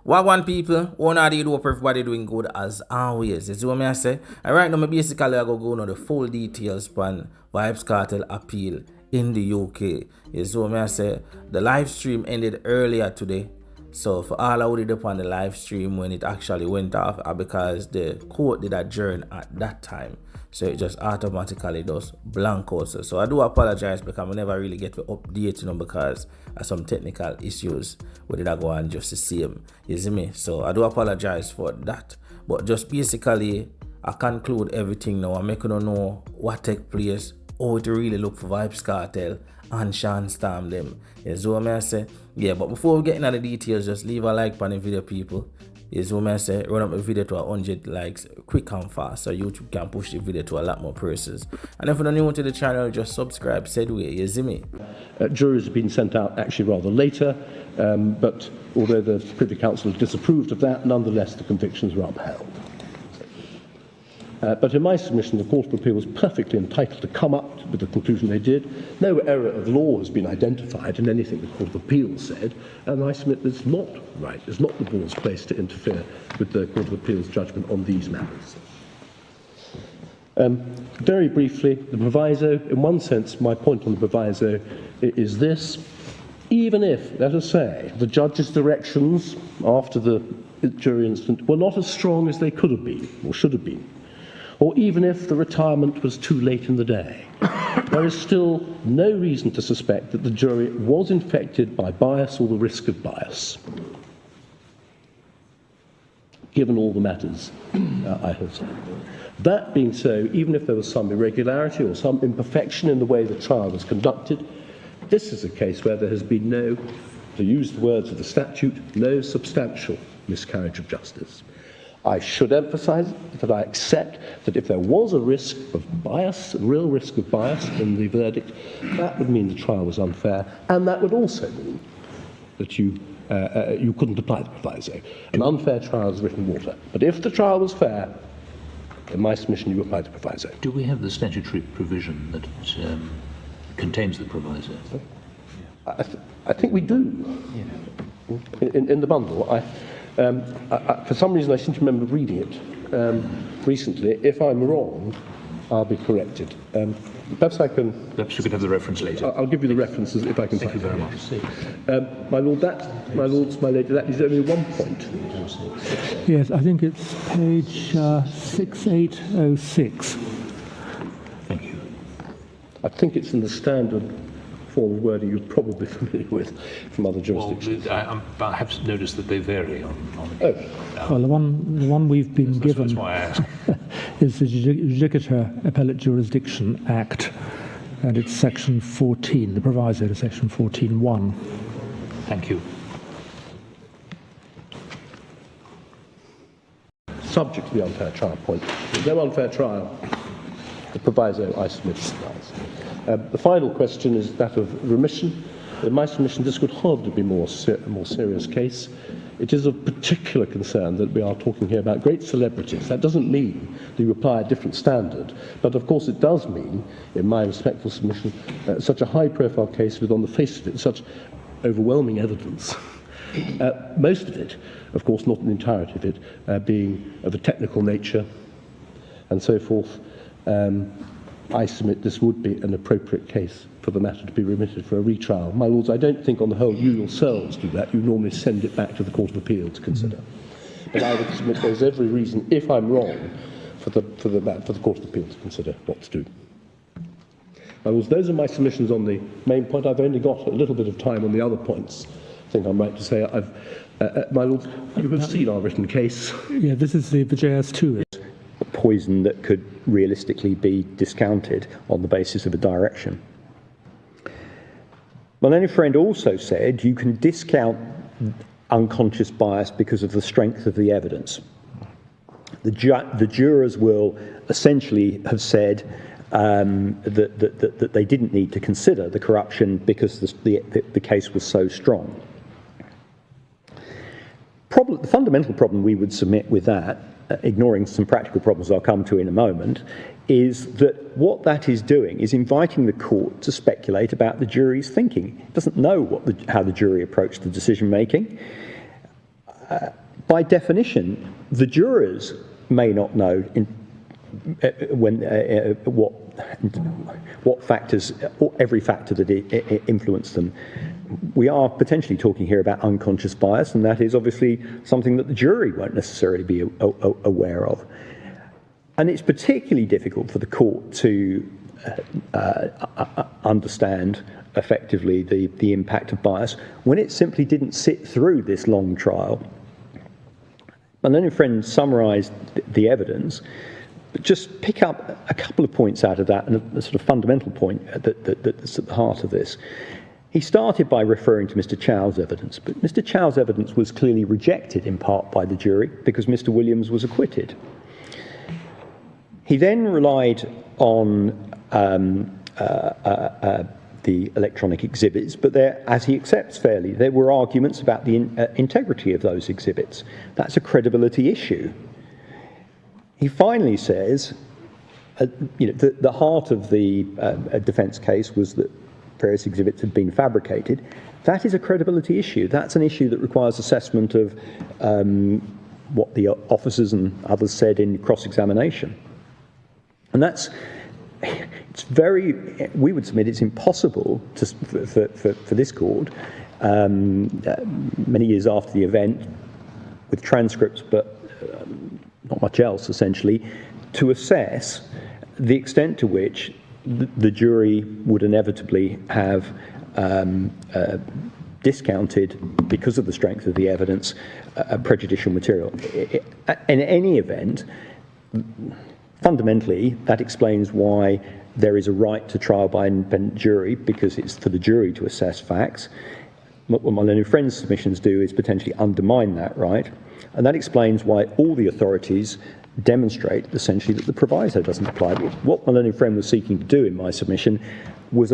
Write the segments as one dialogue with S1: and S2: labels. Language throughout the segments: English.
S1: Wagwan people, one of the hope everybody doing good as always. You see what I say? And right now, basically, I go on the full details on Vybz Kartel appeal in the UK. You see what I say? The live stream ended earlier today. So for all I would up on the live stream when it actually went off, because the court did adjourn at that time. So it just automatically does blank also. So I do apologize because I never really get to update, because of some technical issues where did I go on just the same. You see me? So I do apologize for that. But just basically I conclude everything now. I'm making you know what take place, how to really look for Vybz Kartel and Sean Storm them. You see what I say? Yeah, but before we get into the details, just leave a like on the video, people. Is what I say, run up a video to 100 likes quick and fast so YouTube can push the video to a lot more persons. And if you're new to the channel, just subscribe, said way, you see me?
S2: Juries have been sent out actually rather later, but although the Privy Council has disapproved of that, nonetheless the convictions were upheld. But in my submission, the Court of Appeal was perfectly entitled to come up with the conclusion they did. No error of law has been identified in anything the Court of Appeal said, and I submit it's not right. It's not the board's place to interfere with the Court of Appeal's judgment on these matters. Very briefly, the proviso, in one sense, my point on the proviso is this. Even if, let us say, the judge's directions after the jury incident were not as strong as they could have been or should have been, or even if the retirement was too late in the day, there is still no reason to suspect that the jury was infected by bias or the risk of bias, given all the matters I have said. That being so, even if there was some irregularity or some imperfection in the way the trial was conducted, this is a case where there has been no, to use the words of the statute, no substantial miscarriage of justice. I should emphasize that I accept that if there was a risk of bias, a real risk of bias in the verdict, that would mean the trial was unfair, and that would also mean that you couldn't apply the proviso. An unfair trial is written water. But if the trial was fair, in my submission, you apply the proviso.
S3: Do we have the statutory provision that contains the proviso?
S2: I think we do. Yeah. In the bundle. For some reason, I seem to remember reading it recently. If I'm wrong, I'll be corrected. Perhaps I can...
S3: Perhaps you could have the reference later.
S2: I'll give you the references if I can
S3: find them.
S2: Thank you very much. My lord, my lords, my lady, that is only one point.
S4: Yes, I think it's page 6806.
S3: Thank you.
S2: I think it's in the standard form of wording you're probably familiar with from other jurisdictions.
S3: Well, I have noticed that they vary on
S4: Well, the one we've been given
S3: that's why I asked.
S4: is the Judicature Appellate Jurisdiction Act, and it's section 14, the proviso to section 14.1.
S3: Thank you.
S2: Subject to the unfair trial point. There's no unfair trial. The proviso I submit applies. The final question is that of remission. In my submission, this could hardly be a more serious case. It is of particular concern that we are talking here about great celebrities. That doesn't mean that you apply a different standard, but of course it does mean, in my respectful submission, such a high-profile case with, on the face of it, such overwhelming evidence. Most of it, of course, not the entirety of it, being of a technical nature and so forth. I submit this would be an appropriate case for the matter to be remitted for a retrial. My lords, I don't think on the whole you yourselves do that. You normally send it back to the Court of Appeal to consider. But I would submit there's every reason, if I'm wrong, for the Court of Appeal to consider what to do. My lords, those are my submissions on the main point. I've only got a little bit of time on the other points. I think I'm right to say my lords, you have seen our written case.
S4: Yeah, this is the JS2.
S5: Poison that could realistically be discounted on the basis of a direction. My learned friend also said you can discount unconscious bias because of the strength of the evidence. The jurors will essentially have said that they didn't need to consider the corruption because the case was so strong. The fundamental problem we would submit with that, ignoring some practical problems I'll come to in a moment, is that what that is doing is inviting the court to speculate about the jury's thinking. It doesn't know how the jury approached the decision making. by definition, the jurors may not know what factors, or every factor that influenced them. We are potentially talking here about unconscious bias, and that is obviously something that the jury won't necessarily be aware of. And it's particularly difficult for the court to understand effectively the impact of bias when it simply didn't sit through this long trial. My learned friend summarised the evidence, but just pick up a couple of points out of that, and a sort of fundamental point that's at the heart of this. He started by referring to Mr. Chow's evidence, but Mr. Chow's evidence was clearly rejected in part by the jury because Mr. Williams was acquitted. He then relied on the electronic exhibits, but there, as he accepts fairly, there were arguments about the integrity of those exhibits. That's a credibility issue. He finally says, the heart of the defence case was that various exhibits had been fabricated. That is a credibility issue. That's an issue that requires assessment of what the officers and others said in cross-examination. And we would submit it's impossible for this court, many years after the event, with transcripts but not much else essentially, to assess the extent to which the jury would inevitably have discounted, because of the strength of the evidence, prejudicial material. In any event, fundamentally, that explains why there is a right to trial by an independent jury, because it's for the jury to assess facts. What my learned friend's submissions do is potentially undermine that right, and that explains why all the authorities demonstrate essentially that the proviso doesn't apply. What my learned friend was seeking to do in my submission was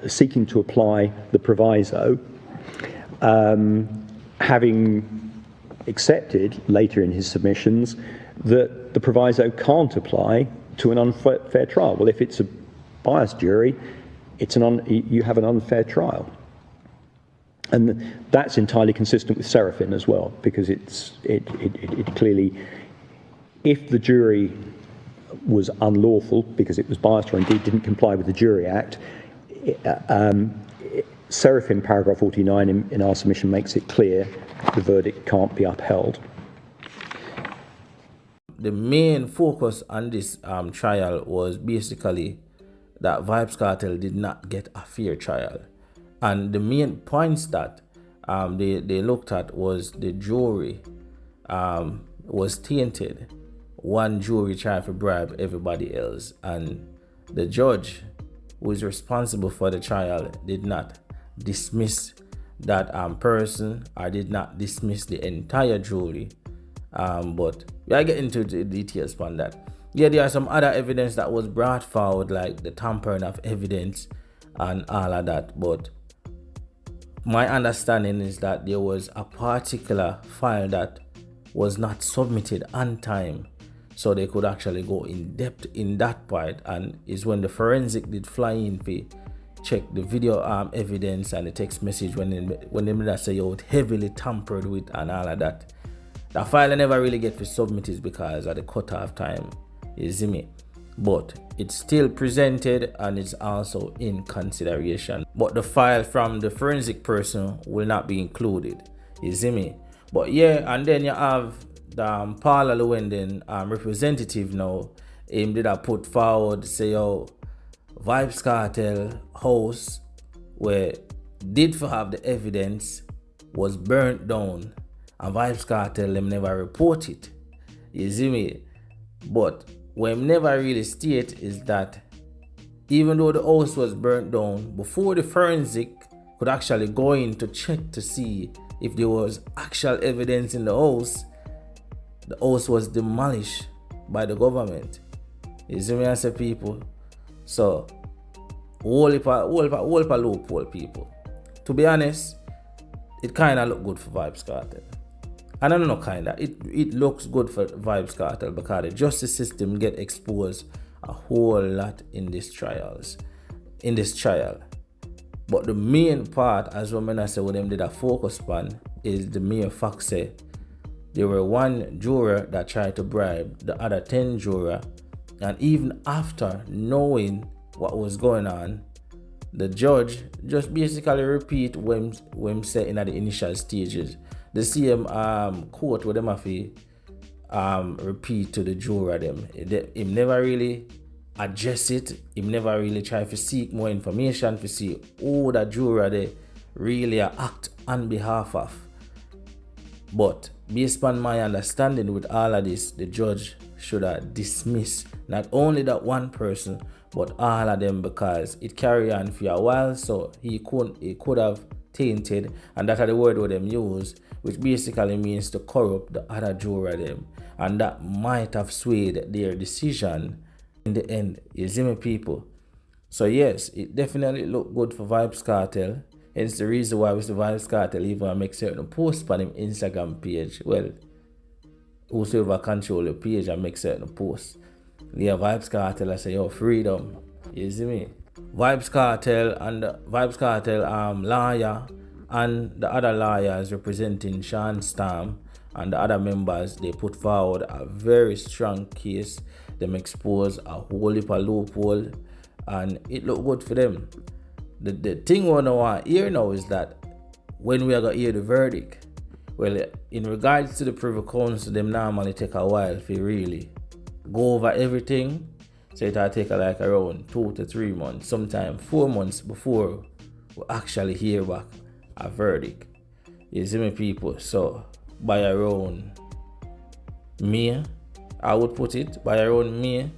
S5: seeking to apply the proviso, having accepted later in his submissions that the proviso can't apply to an unfair trial. Well, if it's a biased jury, you have an unfair trial. And that's entirely consistent with Serafin as well, because it clearly, if the jury was unlawful because it was biased or indeed didn't comply with the Jury Act, Serafin paragraph 49 in our submission makes it clear the verdict can't be upheld.
S1: The main focus on this trial was basically that Vybz Kartel did not get a fair trial. And the main points that they looked at was the jury was tainted. One jury tried to bribe everybody else, and the judge who is responsible for the trial did not dismiss that person, or did not dismiss the entire jury. But I get into the details on that. Yeah, there are some other evidence that was brought forward, like the tampering of evidence and all of that. But my understanding is that there was a particular file that was not submitted on time, so they could actually go in depth in that part, and is when the forensic did fly in to check the video evidence and the text message when they say it heavily tampered with and all of that. The file I never really get to submit is because of the cutoff time, you see me. But it's still presented and it's also in consideration. But the file from the forensic person will not be included, you see me. But yeah, and then you have the Paula Lewenden representative now. Him did I put forward, say, yo, Vybz Kartel house where did for have the evidence was burnt down, and Vybz Kartel them never report it, you see me. But what never really state is that even though the house was burnt down, before the forensic could actually go in to check to see if there was actual evidence in the house was demolished by the government. You see me, I say, people. So whole heap of loophole, people. To be honest, it kind of look good for Vybz Kartel. And I don't know, it looks good for Vybz Kartel because the justice system get exposed a whole lot in this trial. But the main part, as women I say, what them did a focus on, is the mere fact say there were one juror that tried to bribe the other 10 juror, and even after knowing what was going on, the judge just basically repeat when said in the initial stages. The same quote where them have to repeat to the juror them. Him never really address it. Him never really try to seek more information to see who the juror they really act on behalf of. But based on my understanding with all of this, the judge should have dismissed not only that one person, but all of them, because it carried on for a while, so he could have tainted, and that's the word what them use, which basically means to corrupt the other juror them, and that might have swayed their decision in the end. You see me, people? So yes, it definitely looked good for Vybz Kartel. Hence the reason why Mr. Vybz Kartel even make certain posts on him Instagram page. Well, whosoever control your page and make certain posts. Yeah, Vybz Kartel, I say, yo, freedom. You see me? Vybz Kartel and the Vybz Kartel lawyer and the other lawyers representing Sean Storm and the other members, they put forward a very strong case. Them expose a whole heap of loophole, and it looked good for them. The thing we want to hear now is that when we are going to hear the verdict, well, in regards to the Privy Council, them normally take a while to really go over everything. So it'll take like around 2 to 3 months, sometimes 4 months before we actually hear back a verdict. You see me, people? So by around May, I would put it, by around May,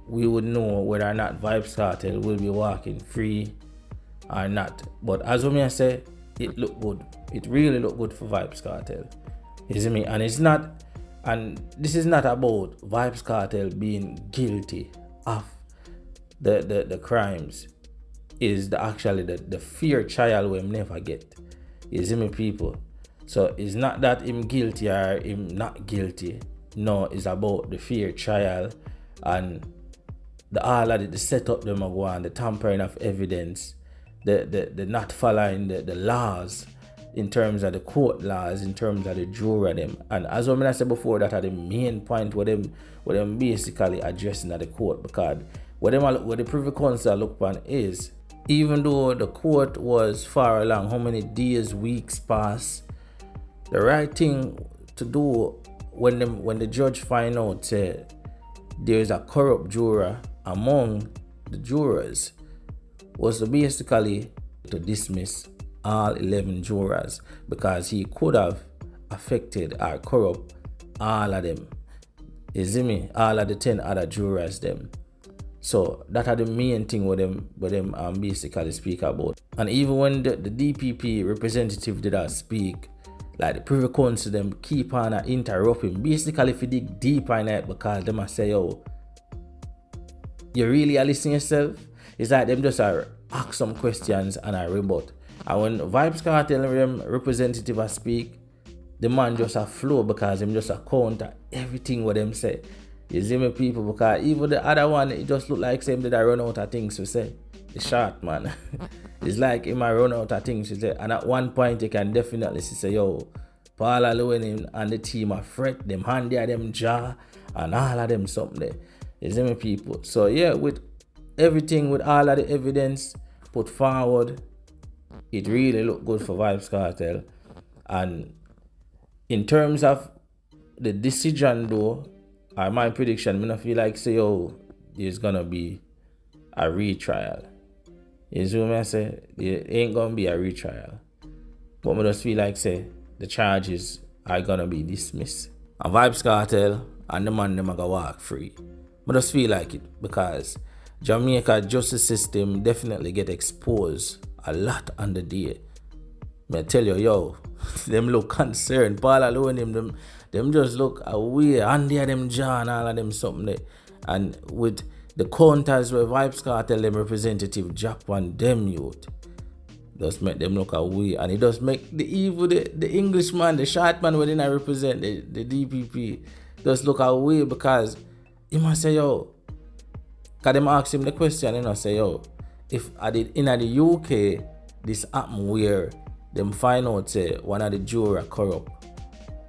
S1: we would know whether or not Vybz Kartel will be walking free or not. But as I say, it looked good. It really looked good for Vybz Kartel. You see me? And it's not, and this is not about Vybz Kartel being guilty of the crimes. Is actually the fair trial we never get. You see me, people? So it's not that him guilty or him not guilty. No, it's about the fair trial and all of the setup them are going, the tampering of evidence, the not following the laws in terms of the court laws, in terms of the juror them. And as I said before, that are the main point where them basically addressing at the court, because what the Privy Council look upon is, even though the court was far along, how many days, weeks pass, the right thing to do when the judge find out there's a corrupt juror among the jurors was to basically to dismiss all 11 jurors, because he could have affected or corrupt all of them. You see me? All of the 10 other jurors them. So that are the main thing with them basically speak about. And even when the DPP representative did not speak, like the Privy Council them keep on interrupting, basically if you dig deeper in it, because them a say, yo, you really are listening yourself? It's like them just ask some questions and I rebut. And when Vybz Kartel them representative speak, the man just a flow, because him just a counter everything what them say. You see me, people? Because even the other one, it just look like same that I run out of things to say. It's short, man. It's like him I run out of things to say. And at one point you can definitely say, yo, Paula Llewellyn and the team are fret, them hand there, them jaw, and all of them something there. You see me, people? So yeah, with everything, with all of the evidence put forward, it really looked good for Vybz Kartel. And in terms of the decision though, or my prediction, I don't feel like say, yo, there's gonna be a retrial. You see what I say? There ain't gonna be a retrial. But I just feel like say the charges are gonna be dismissed. And Vybz Kartel and the man them are gonna walk free. I just feel like it, because Jamaica justice system definitely get exposed a lot on the day. I tell you, yo, them look concerned. Paula Llewellyn, them just look away, and there them jaw and all of them something there. And with the counters where Vybz Kartel them representative Japan them youth, just make them look away. And it does make the Englishman, the short man within I represent, the DPP, just look away, because he must say, yo, because them ask him the question, and I say, yo, if I did in the UK, this happened where them find out say one of the juror corrupt,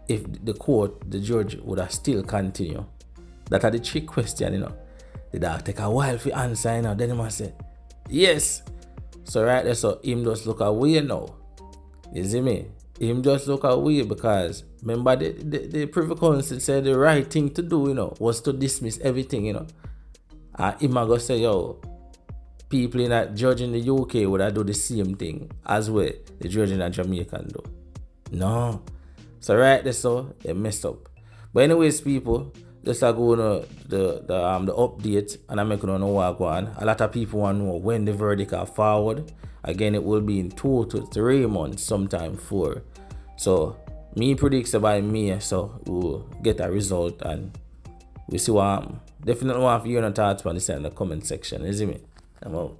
S1: if the court, the judge would have still continue. That are the trick question, you know. Did that take a while for answer, you know? Then he must say, yes. So right there, so him just look away now. You see me? Him just look away because remember the Privy Council said the right thing to do, you know, was to dismiss everything, you know. And him go say, yo, people in that judge in the UK would have do the same thing as well the judge in Jamaica do. No. So right there, so they messed up. But anyways, people, just go on the update, and I make you know what go on. A lot of people want to know when the verdict are forward. Again, it will be in 2 to 3 months, sometime 4. So me predicts by May, so we'll get a result and we see what happens. Definitely want to hear your thoughts on this in the comment section, isn't it? I'm out.